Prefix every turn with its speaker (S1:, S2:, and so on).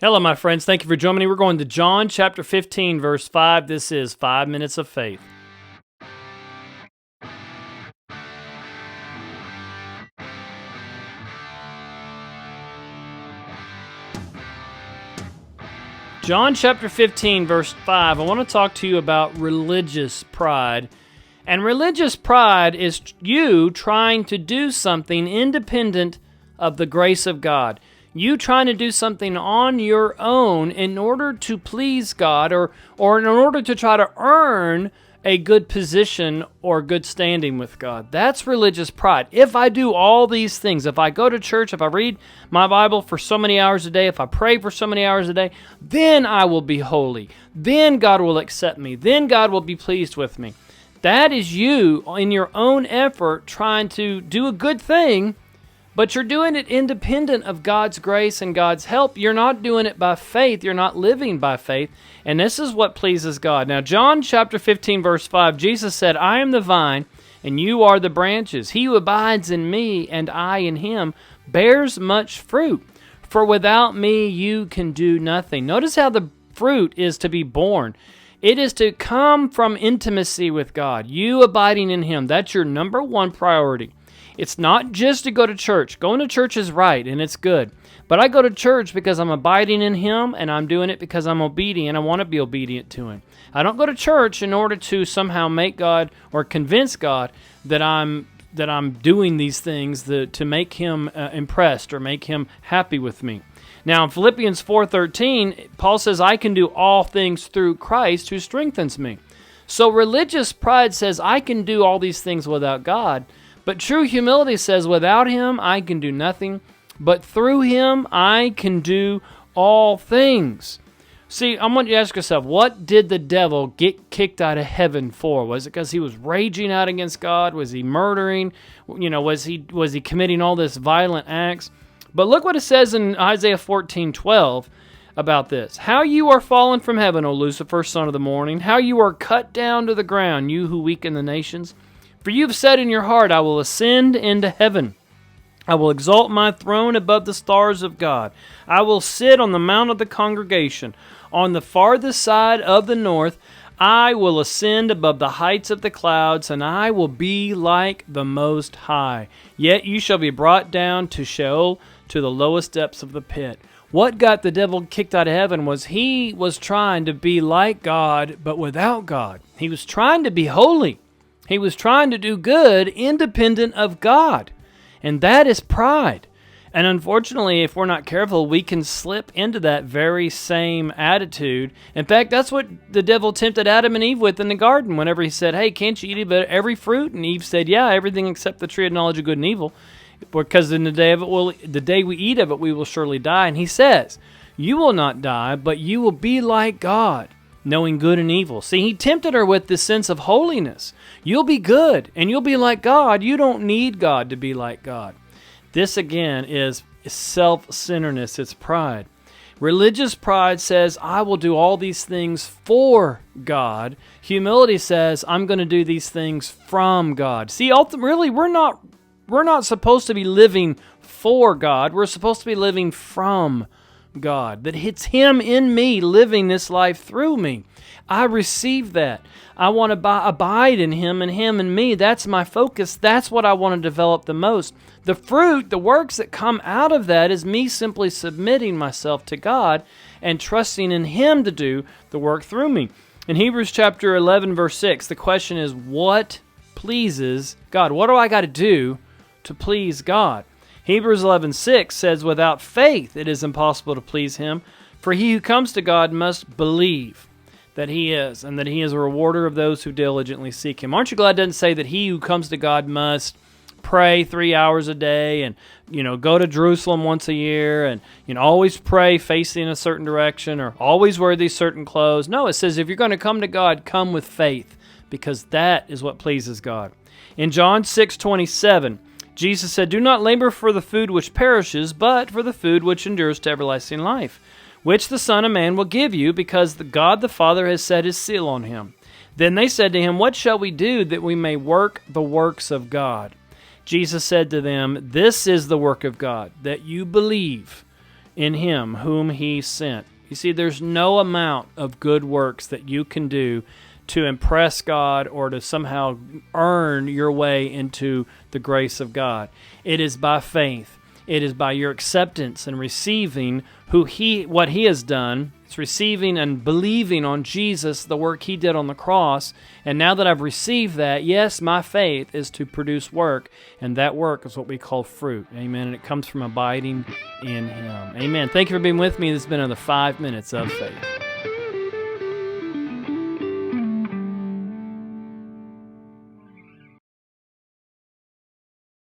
S1: Hello, my friends. Thank you for joining me. We're going to John chapter 15, verse 5. This is 5 minutes of faith. John chapter 15, verse 5. I want to talk to you about religious pride. And religious pride is you trying to do something independent of the grace of God. You trying to do something on your own in order to please God or in order to try to earn a good position or good standing with God. That's religious pride. If I do all these things, if I go to church, if I read my Bible for so many hours a day, if I pray for so many hours a day, then I will be holy. Then God will accept me. Then God will be pleased with me. That is you in your own effort trying to do a good thing, but you're doing it independent of God's grace and God's help. You're not doing it by faith. You're not living by faith. And this is what pleases God. Now, John chapter 15, verse 5, Jesus said, I am the vine, and you are the branches. He who abides in me, and I in him, bears much fruit. For without me, you can do nothing. Notice how the fruit is to be born. It is to come from intimacy with God. You abiding in him. That's your number one priority. It's not just to go to church. Going to church is right, and it's good. But I go to church because I'm abiding in him, and I'm doing it because I'm obedient. I want to be obedient to him. I don't go to church in order to somehow make God or convince God that I'm doing these things to make him impressed or make him happy with me. Now, in Philippians 4:13, Paul says, I can do all things through Christ who strengthens me. So religious pride says, I can do all these things without God. But true humility says, without him, I can do nothing. But through him, I can do all things. See, I want you to ask yourself, what did the devil get kicked out of heaven for? Was it because he was raging out against God? Was he murdering? Was he committing all this violent acts? But look what it says in Isaiah 14:12 about this. How you are fallen from heaven, O Lucifer, son of the morning. How you are cut down to the ground, you who weaken the nations. For you have said in your heart, I will ascend into heaven. I will exalt my throne above the stars of God. I will sit on the mount of the congregation. On the farthest side of the north, I will ascend above the heights of the clouds, and I will be like the Most High. Yet you shall be brought down to Sheol, to the lowest depths of the pit. What got the devil kicked out of heaven was he was trying to be like God, but without God. He was trying to be holy. He was trying to do good independent of God. And that is pride. And unfortunately, if we're not careful, we can slip into that very same attitude. In fact, that's what the devil tempted Adam and Eve with in the garden whenever he said, hey, can't you eat every fruit? And Eve said, yeah, everything except the tree of knowledge of good and evil. Because in the day we eat of it, we will surely die. And he says, you will not die, but you will be like God, knowing good and evil. See, he tempted her with this sense of holiness. You'll be good, and you'll be like God. You don't need God to be like God. This, again, is self-centeredness. It's pride. Religious pride says, I will do all these things for God. Humility says, I'm going to do these things from God. See, ultimately, we're not supposed to be living for God. We're supposed to be living from God. That it's him in me living this life through me. I receive that. I want to abide in him and him in me. That's my focus. That's what I want to develop the most. The fruit, the works that come out of that is me simply submitting myself to God and trusting in him to do the work through me. In Hebrews chapter 11, verse 6, the question is, what pleases God? What do I got to do to please God? Hebrews 11:6 says, without faith it is impossible to please him, for he who comes to God must believe that he is, and that he is a rewarder of those who diligently seek him. Aren't you glad it doesn't say that he who comes to God must pray 3 hours a day and, go to Jerusalem once a year and, always pray facing a certain direction or always wear these certain clothes. No, it says if you're going to come to God, come with faith, because that is what pleases God. In John 6:27, Jesus said, do not labor for the food which perishes, but for the food which endures to everlasting life, which the Son of Man will give you, because God the Father has set his seal on him. Then they said to him, what shall we do that we may work the works of God? Jesus said to them, this is the work of God, that you believe in Him whom He sent. You see, there's no amount of good works that you can do to impress God or to somehow earn your way into the grace of God. It is by faith. It is by your acceptance and receiving what He has done. It's receiving and believing on Jesus, the work He did on the cross. And now that I've received that, yes, my faith is to produce work, and that work is what we call fruit. Amen. And it comes from abiding in Him. Amen. Thank you for being with me. This has been another 5 minutes of faith.